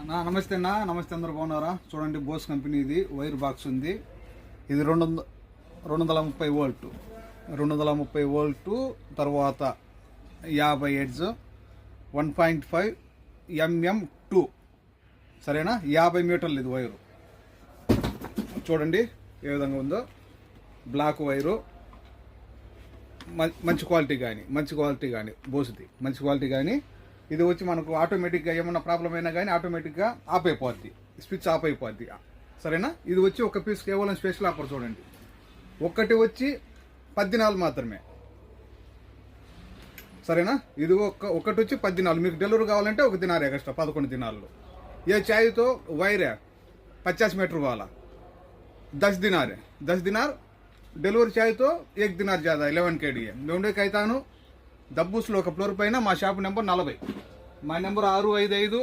నమస్తే అన్న, నమస్తే, అందరు బాగున్నారా? చూడండి, బోస్ కంపెనీ ఇది వైర్ బాక్స్ ఉంది. ఇది 230 వోల్ట్ 230 వోల్ట్ తర్వాత 50 హెర్ట్జ్ 1.5 mm2 సరేనా? 50 మీటర్లు ఇది వైరు. చూడండి ఏ విధంగా ఉందో. బ్లాక్ వైరు, మంచి క్వాలిటీ కానీ బోస్ది మంచి క్వాలిటీ కానీ. ఇది వచ్చి మనకు ఆటోమేటిక్గా ఏమన్నా ప్రాబ్లం అయినా కానీ ఆటోమేటిక్గా ఆఫ్ అయిపోద్ది, స్విచ్ ఆఫ్ అయిపోద్ది. సరేనా? ఇది వచ్చి ఒక పీస్ కేవలం స్పెషల్ ఆఫర్. చూడండి, ఒకటి వచ్చి 10 దినాలు మాత్రమే. సరేనా? ఇది ఒకటి వచ్చి 10 దినాలు. మీకు డెలివరీ కావాలంటే 1 దినార్ ఎక్స్ట్రా, 11 దినాల్లో. ఏ చాయ్తో వైరే 50 मीटर वाला 10 दिनार है, 10 दिनार డెలివరీ చాయ్తో 1 दिनार ज़्यादा 11 kd है. मैं कहता हूँ दब्बूस फ्लोर पैन मा షాప్ నెంబర్ 40. మా నెంబర్ 655